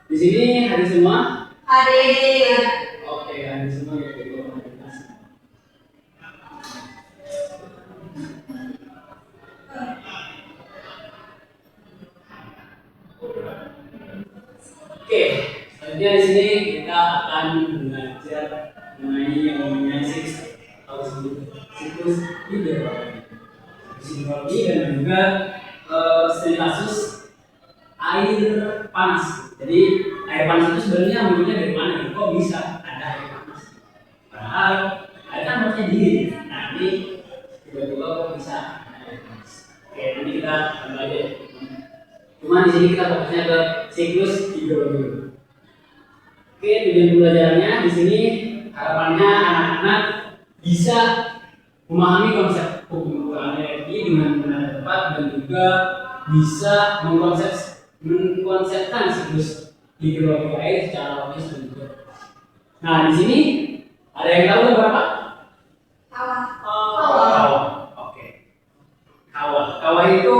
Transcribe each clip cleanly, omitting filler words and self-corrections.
Di sini hadir semua? Hadir. Oke, hadir semua ya. Oke, selanjutnya di sini kita akan belajar mengenai yang namanya siklus hidrologi dan juga studi kasus air panas. Jadi air panas itu sebenarnya munculnya dari mana? Kok bisa ada air panas? Padahal air kan harusnya dingin. Nah ini tiba-tiba kok bisa ada air panas? Oke, nanti kita belajar. Cuma di sini kita fokusnya ke siklus hidrologi. Oke, tujuan pembelajarannya di sini harapannya anak-anak bisa memahami konsep penggunaan energi dengan benar dan tepat dan juga bisa mengkonsepkan siklus hidrologi air secara logis dan juga. Nah, di sini ada yang tahu berapa? Kawah. Oke. Kawah itu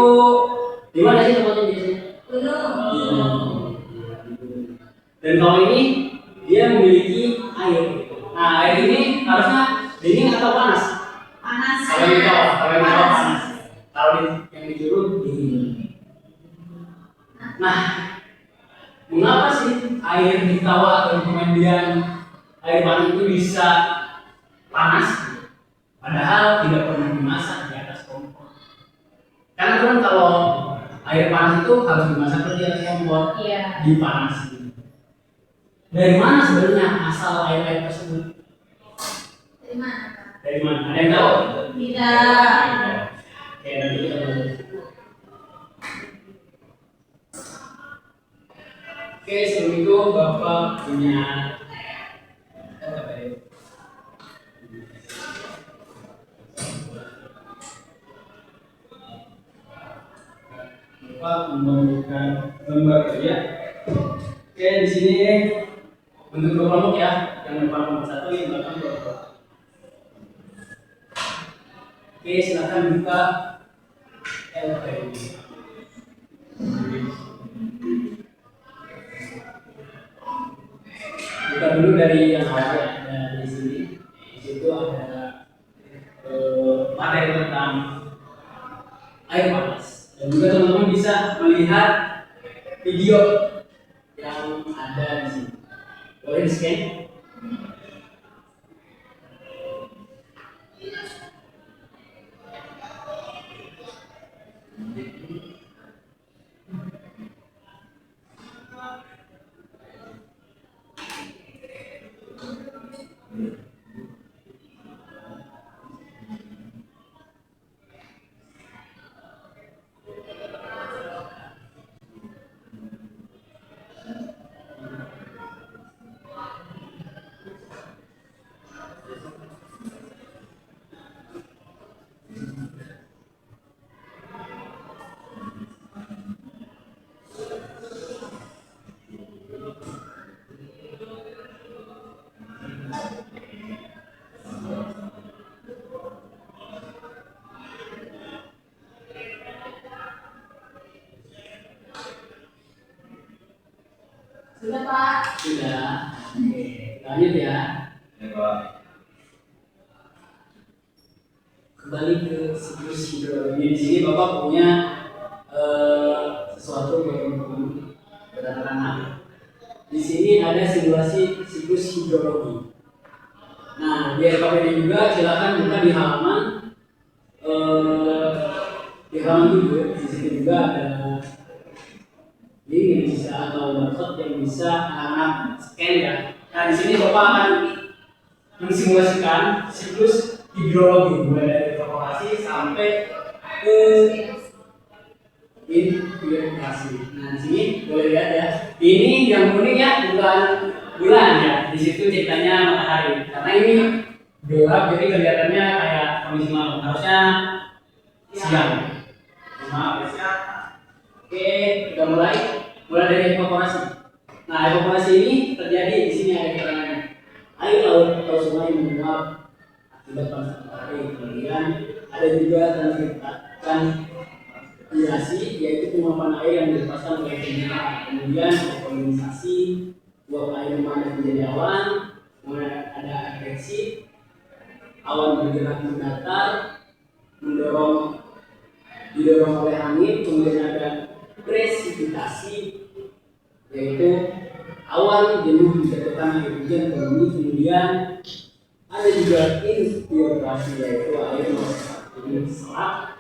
di mana sih tempatnya di sini? Gunung. Dan kawah ini dia memiliki air. Nah, air ini harusnya dingin atau panas? Panas. Kalau di kawah panas. Kalau yang di curug dingin. Nah, mengapa sih air di kawah atau kemudian air panas itu bisa panas? Padahal tidak pernah dimasak di atas kompor. Karena kan kalau air panas itu harus dimasak di atas kompor, dipanasi. Dari mana sebenarnya asal air tersebut? Dari mana? Dari mana? Ada yang tahu? Tidak. Oke, nanti kita belajar. Oke, sebelum itu Bapak punya Bapak memberikan gambar ya. Oke, di sini bentuk dua kelompok ya. Yang depan kelompok 1, yang belakang kelompok. Oke, silakan buka LPD. Buka dulu dari yang awal ada di sini. Di situ ada materi tentang air panas. Dan juga teman-teman bisa melihat video yang ada di sini. Boleh di scan? Sudah, Pak. Sudah. Oke, lanjut ya. Ya, Pak. Kembali ke siklus hidrologi. Di sini Bapak punya sesuatu yang berdasarkan. Di sini ada simulasi siklus hidrologi. Nah, di LKPD juga silakan buka di halaman 7. Di situ juga ada link yang bisa atau barcode yang bisa anak-anak scan ya. Nah, di sini Bapak akan mensimulasikan siklus hidrologi mulai dari evaporasi sampai ke irigasi. Nah, di sini boleh lihat ya. Ini yang kuning ya, bukan bulan ya. Di situ ceritanya matahari. Karena ini gelap jadi kelihatannya kayak kondisi malam. Harusnya siang. Maaf ya. Oke, kita mulai dari evaporasi. Nah, evaporasi ini terjadi di sini ada keterangannya. Air laut atau sungai menguap akibat panas matahari. Kemudian ada juga irigasi, yaitu penguapan air yang dilepaskan oleh permukaan. Kemudian ada kondensasi, uap air memanas menjadi awan, kemudian ada adveksi, awan bergerak mendatar, didorong oleh angin, kemudian ada presipitasi, yaitu awan jenuh menjatuhkan air hujan ke bumi, kemudian ada juga infiltrasi, yaitu air masuk ke serat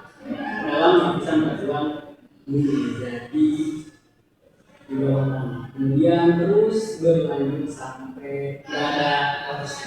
dalam lapisan batuan bumi, jadi di bawah tanah. Kemudian terus berlanjut sampai ada arus.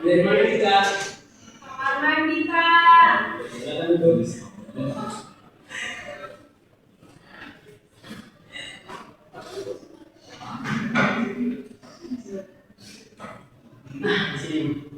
Dari mana kita? Kamar mandi Kak. Silakan duduk. Nah, di sini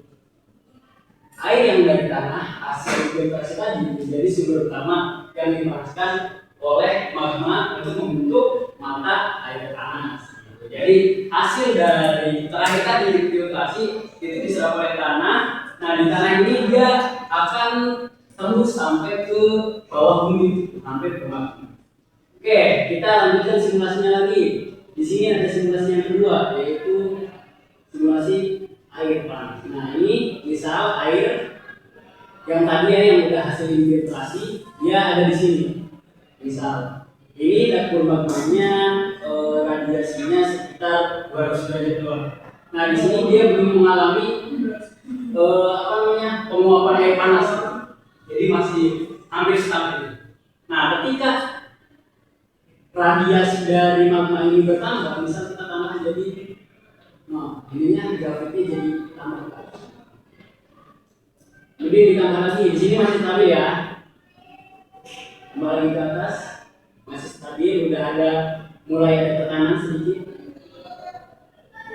air yang dari tanah hasil filtrasi tadi menjadi sumber utama yang dipanaskan oleh magma untuk membentuk mata air panas. Jadi hasil dari terakhir tadi filtrasi itu diserap oleh tanah. Nah, di tanah ini dia akan tembus sampai ke bawah bumi, sampai ke magma. Oke, kita lanjutkan simulasinya lagi. Di sini ada simulasi yang kedua, yaitu simulasi air panas. Nah, ini misal air yang tadi yang udah hasil infiltrasi, dia ada di sini. Misal ini dapur magmanya, radiasinya sekitar 200 derajat doang. Nah, di sini dia belum mengalami penguapan air panas, jadi masih hampir stabil. Nah, ketika radiasi dari magma ini bertambah, misal kita tambah jadi, nah ininya grafiknya jadi tambah. Jadi ditambah lagi, di sini masih stabil ya. Kembali ke atas, masih stabil, udah ada mulai ada tekanan sedikit.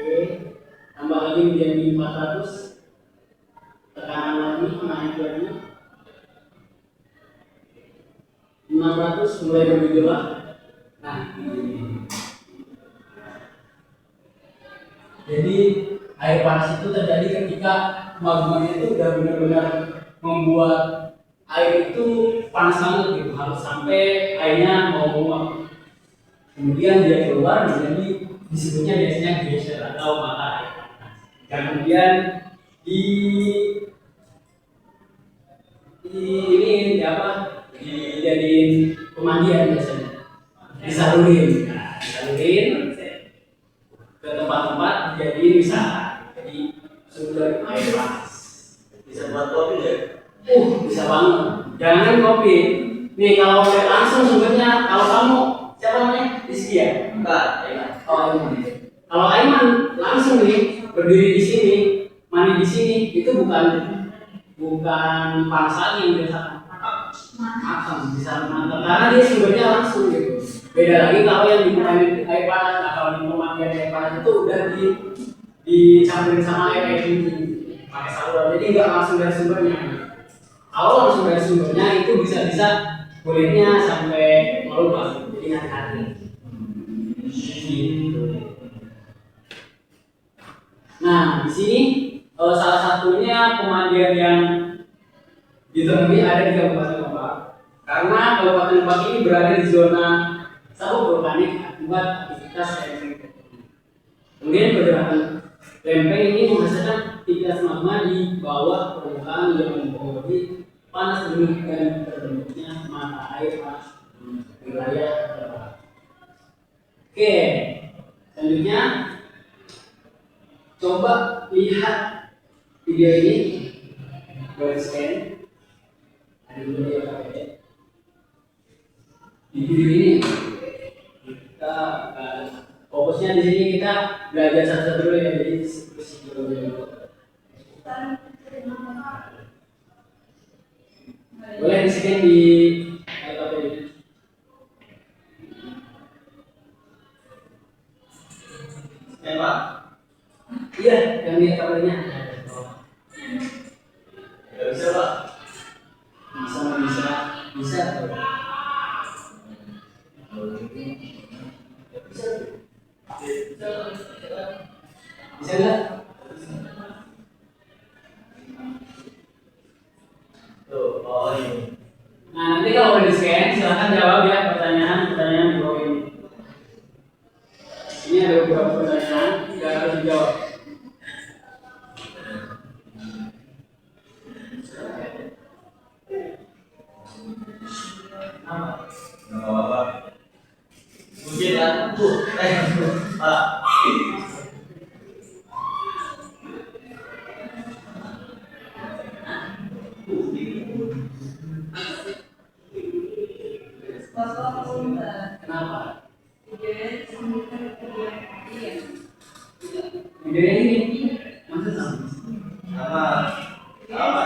Oke, tambah lagi menjadi 400, tekanan lagi naik lagi 600, mulai bergejolak. Nah, ini. Jadi air panas itu terjadi ketika magmanya itu udah benar-benar membuat air itu panas banget gitu, harus sampai airnya mau menguap. Kemudian dia keluar menjadi disebutnya biasanya geyser atau mata air panas. Dan kemudian dijadiin pemandian biasanya, disalurin ke tempat-tempat dijadiin wisata, jadi sumber air panas. Bisa buat kopi ya? Bisa banget. Jangan kopi. Nih kalau langsung sumbernya, kalau kamu siapa namanya? Rizky ya? Enggak, Oh, Aiman. Kalau Aiman langsung nih berdiri di sini, mandi di sini, itu bukan panas lagi yang dirasakan. Akan bisa mantap karena dia sumbernya langsung gitu. Beda lagi kalau yang dipemandian air panas, nah, kalau di pemandian air panas itu udah dicampurin sama air dingin pakai saluran, jadi nggak langsung dari sumbernya. Kalau langsung dari sumbernya itu bisa kulitnya sampai melupas, jadi hati-hati. Gitu. Nah, di sini salah satunya pemandian yang ditemui ada di Kabupaten Lebak. Karena Kabupaten Lebak ini berada di zona sabuk vulkanik akibat aktivitas lempeng. Kemudian pergerakan lempeng ini menghasilkan aktivitas magma di bawah permukaan yang mempengaruhi panas bumi dan terbentuknya mata air panas di wilayah Lebak. Oke, selanjutnya Coba lihat video ini, gue scan. Ada dulu ya KPD. Di video ini kita fokusnya di sini kita belajar satu-satu dulu ya, jadi dulu. Boleh di scan di KPD. Memang Iya, yang lihat kabarnya. nggak bisa Pak. Bisa. Bisa nggak? Tuh, oh ini. Nah, nanti kalau udah di scan, silahkan jawab ya pertanyaan di bawah ini. Ini ada beberapa pertanyaan yang harus dijawab. Nggak apa-apa. Mungkin kan, Pak. Kenapa? Videonya ini masa sama? Apa?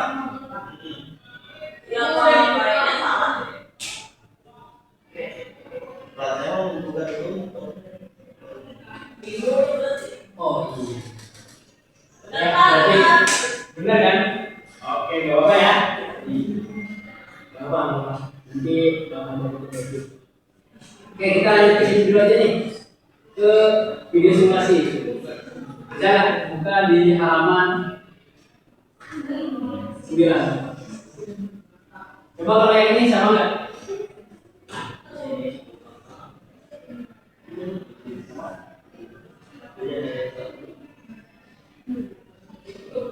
Yang lainnya salah. Pak, saya mau buka dulu. Oh iya. Ya, berarti benar kan? Oke, gak apa-apa ya. Gak apa-apa. Nanti bakal berbagi. Oke, kita lanjut ke sini dulu aja nih, ke video simulasi. Bisa buka di halaman 9. Coba kalau yang ini sama nggak?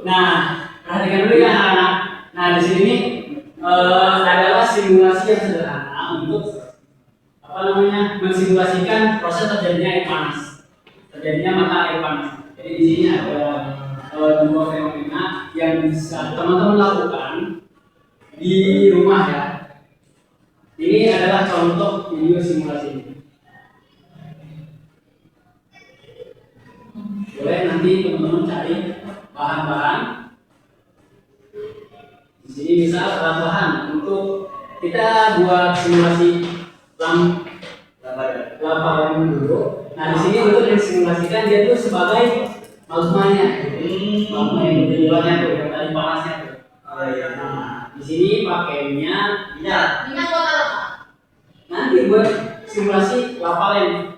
Nah, perhatikan dulu ya anak-anak. Nah, di sini adalah simulasi yang sederhana untuk mensimulasikan proses terjadinya air panas, terjadinya mata air panas. Jadi di sini ada dua fenomena yang bisa teman-teman lakukan di rumah ya. Ini adalah contoh video simulasi ini. Boleh nanti teman-teman cari bahan-bahan. Di sini misal bahan untuk kita buat simulasi lapangan dulu. Nah di sini untuk disimulasikan dia tuh sebagai magmanya, magma yang di luarnya tuh, yang tadi panasnya tuh. Oh iya. Nah di sini pakai minyak. Minyak buat apa? Nanti buat simulasi lapalen.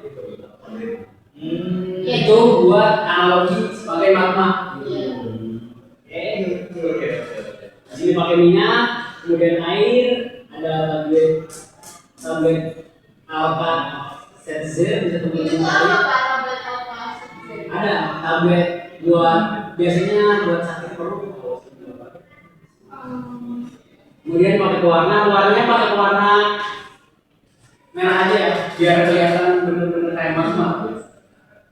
Itu buat analogi sebagai magma. Oke. Di sini pakai minyak, kemudian air, ada tablet alpha setzer bisa temukan ada tablet buat biasanya buat sakit perut. Kemudian pakai warnanya pakai warna merah aja ya, biar kelihatan bener-bener kayak magma.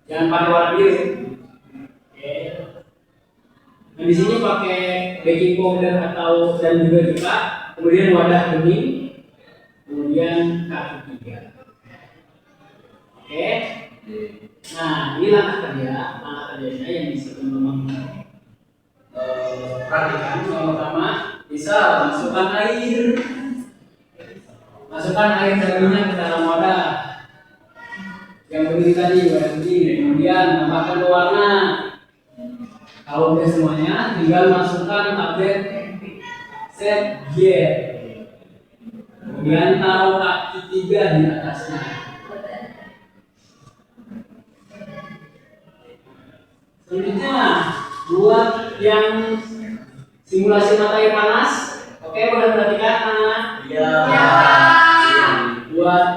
Jangan pakai warna biru. Oke. Nah di sini pakai baking powder atau dan juga kemudian wadah bening, kemudian kaki 3. Oke. Nah ini langkah kerjanya yang bisa teman-teman perhatikan. Yang pertama bisa masukkan air dan minyak ke dalam wadah yang bening tadi, wadah bening. Kemudian tambahkan pewarna. Kalau udah semuanya, tinggal masukkan tablet set gear. Kemudian taruh kaki 3 di atasnya. Selanjutnya buat yang simulasi mata air panas. Oke, boleh perhatikan anak. Iya. Buat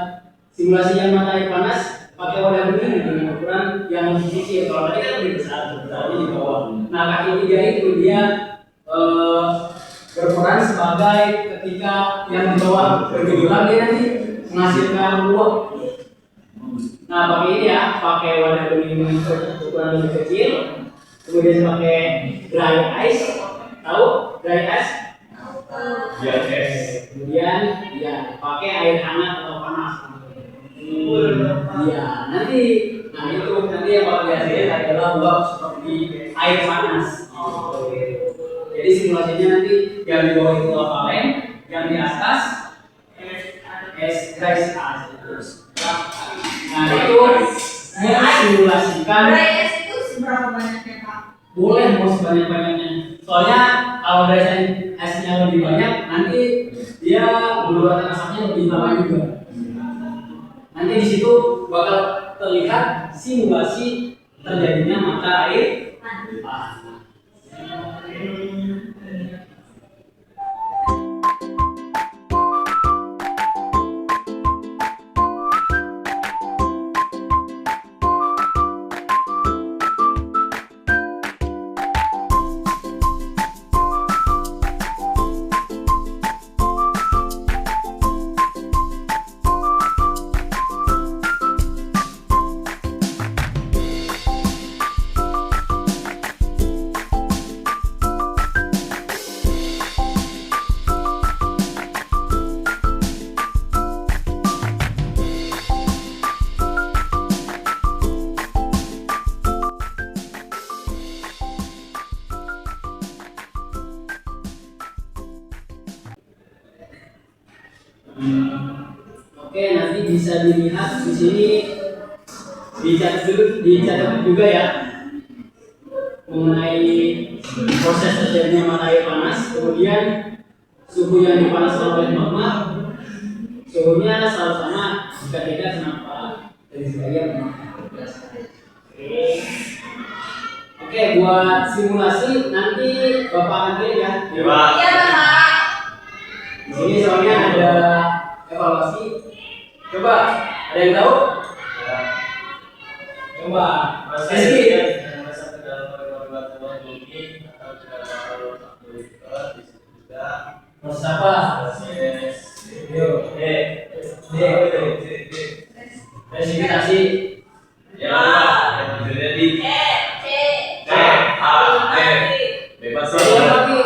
simulasi yang mata air panas pakai wadah bening dengan ukuran yang lebih kecil. Kalau tadi kan lebih besar, besarnya di bawah. Nah, kaki 3 itu dia berperan sebagai ketika yang di bawah bergerak dia nanti menghasilkan uap. Nah pakai ini ya, pakai wadah bening ukuran lebih kecil. kemudian pakai dry ice, tahu dry ice? Ya, Kemudian ya pakai air hangat atau panas. Ya nanti nanti yang bakal dihasilkan adalah uap seperti air panas. Jadi simulasinya nanti yang di bawah itu lavalen, yang di atas es dry ice. Nah itu mensimulasikan. Dry ice itu seberapa banyaknya Pak? Boleh mau sebanyak-banyaknya. Soalnya kalau dry ice-nya lebih banyak, nanti dia mengeluarkan asapnya lebih lama juga. Nanti di situ bakal terlihat simulasi terjadinya mata air panas. Oke, nanti bisa dilihat di sini dicatat juga ya mengenai proses terjadinya mata air panas, kemudian suhu yang dipanaskan oleh magma, suhunya selalu sama, jika tidak kenapa dari saya Oke, buat simulasi nanti Bapak akan lihat ya. Iya, Pak. Iya Bapak. Di sini soalnya ada evaluasi. Coba, ada yang tahu? Coba, Rizky. Masa dalam perbuatan bumi atau dalam satu di situ juga Proses apa? proses Presipitasasi. ya Pak, yang terjadi bebas Jadi lagi,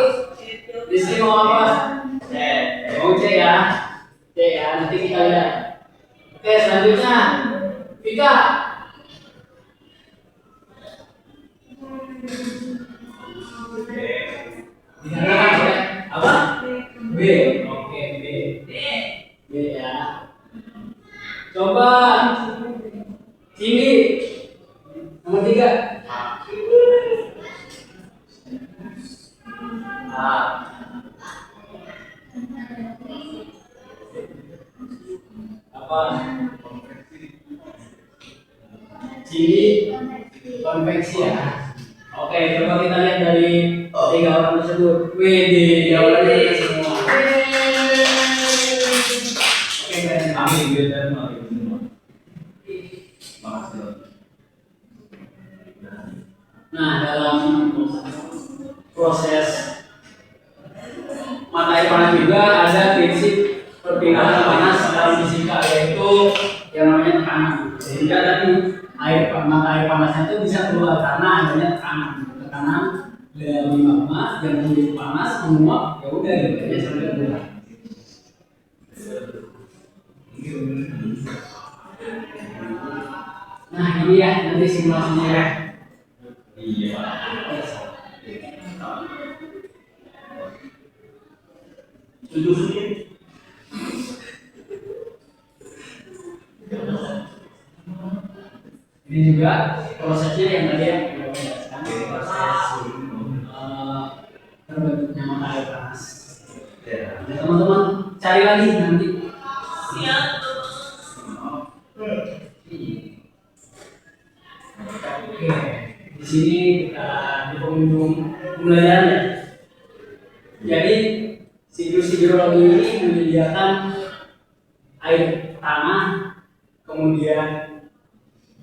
di sini mau apa? Mau C ya? C ya, nanti kita lihat. Oke, selanjutnya Vika. Dikatakan oleh apa? B. Oke, B. B ya. Coba Cindy. Nomor 3. Apa? Cindy konveksi ya. Oke, coba kita lihat dari 3 orang tersebut. WD, jawabannya kita semua. Oke, keren. Amin, biar semua. Makasih. Nah, dalam proses mata air panas juga ada prinsip perpindahan panas dalam fisika, yaitu yang namanya tekanan. Sehingga tadi mata air panasnya itu bisa keluar karena adanya tekanan dari magma yang menjadi panas menguap, ya udah dia sampai keluar. Nah ini ya nanti simulasinya ya. Iya. Tujuh sedikit. Ini juga prosesnya yang tadi yang kita jelaskan, proses terbentuknya mata air panas. Ya. Nah, teman-teman cari lagi nanti. Oke, di sini kita di pengunjung pembelajaran ya. Jadi siklus hidrologi ini menyediakan air tanah, kemudian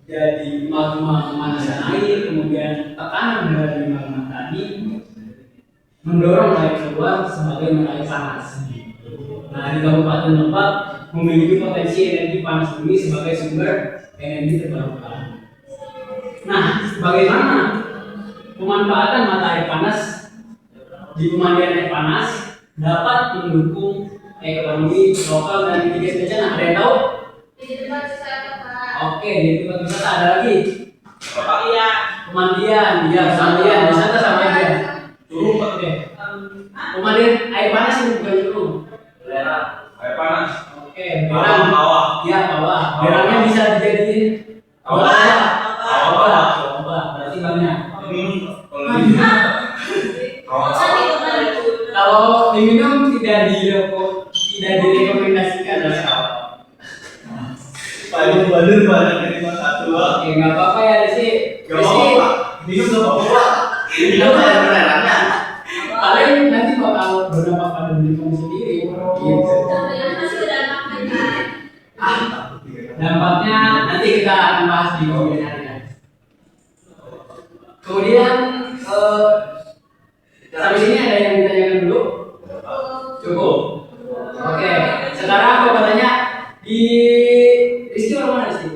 jadi magma pemanasan air, kemudian tekanan dari magma tadi mendorong air keluar sebagai mata air panas. Nah, di Kabupaten Lebak memiliki potensi energi panas bumi sebagai sumber energi terbarukan. Nah, bagaimana pemanfaatan mata air panas di pemandian air panas dapat mendukung ekonomi lokal dan mitigasi bencana. Ada yang tahu? Di tempat wisata, Pak. Oke, di tempat wisata ada lagi. Iya. Pemandian, ya pemandian, wisata sama aja. Curug Pak. Oke. Pemandian air panas ini bukan curug. Belerang. Air panas. Oke, berang. Bawah. Ya, bawah. Berangnya bisa dijadiin Bawah. Bawah. Bawah. Berarti banyak. Kalau diminum. Kalau diminum tidak direkomendasikan. Paling badur banyak cuma satu. Oke, nggak apa-apa ya sih. Gak apa-apa. Minum gak apa-apa. Minum ada belerangnya. Paling nanti bakal berdampak pada diri kamu sendiri. Gitu. Tapi masih ada dampaknya. Dampaknya nanti kita akan bahas di kemudian hari ya. Kemudian sampai sini ada yang ditanyakan dulu? Cukup. Oke. Sekarang aku mau tanya di Rizky orang mana sih?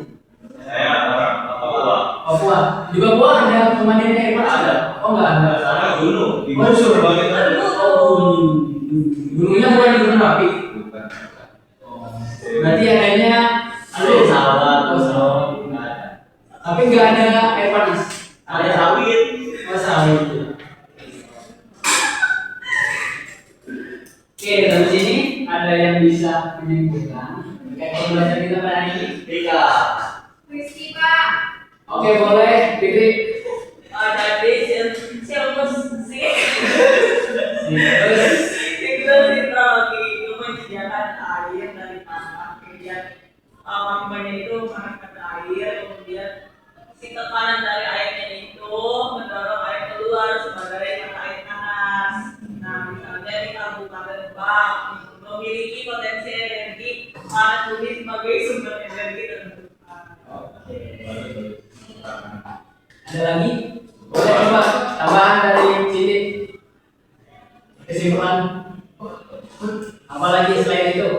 Saya orang Papua. Papua. Di Papua ada pemandian air panas? Ada. Oh enggak ada. Ada gunung. Di Oh, di berbagai Gunungnya bukan di Gunung Merapi. Bukan. Berarti adanya Sawah, sawah. Tapi nggak ada air panas. ada sawit. Oh, sawit. Oke, dari sini ada yang bisa menyimpulkan terkait pembelajaran kita pada hari ini? Tiga. Rizky, Pak. Oke, boleh, Fikri. Jadi siapa sih? Terus, Kita lagi itu menyediakan air dari tanah, kemudian mampanya itu mengangkat air, kemudian si tekanan dari airnya itu mendorong air keluar sebagai mata air panas. Nah, misalnya di Kabupaten Lebak memiliki potensi energi panas bumi sebagai sumber energi terbarukan. ada lagi? Boleh coba tambahan dari sini. Kesimpulan. Apalagi selain itu?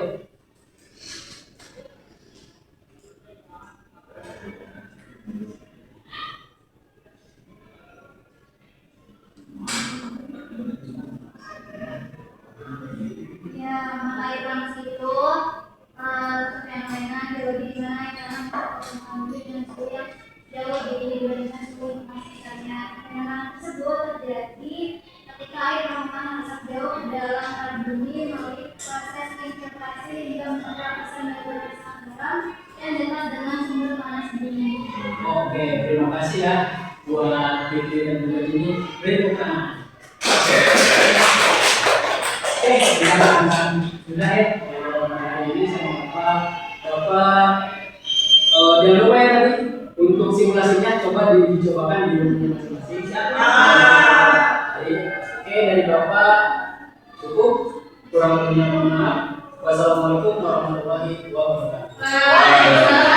Ya, mata air panas itu fenomena jauh di mana yang mengambil dan suhu yang jauh dibandingkan suhu tempat sekitarnya. Fenomena tersebut terjadi ketika air mengembang sangat jauh ke dalam alam bumi melalui proses infiltrasi hingga memperlakukan meteor sangat dalam dan dekat dengan sumber panas bumi. Oke, terima kasih ya buat Fikri dan juga ini. Beri tepuk tangan. Oke, kita akan sudah ya hari ini sama Bapak. Jangan lupa ya tadi untuk simulasinya coba dicobakan di rumah masing-masing. Jadi, oke dari Bapak cukup. Kurang lebihnya mohon maaf. Wassalamualaikum warahmatullahi wabarakatuh. Waalaikumsalam.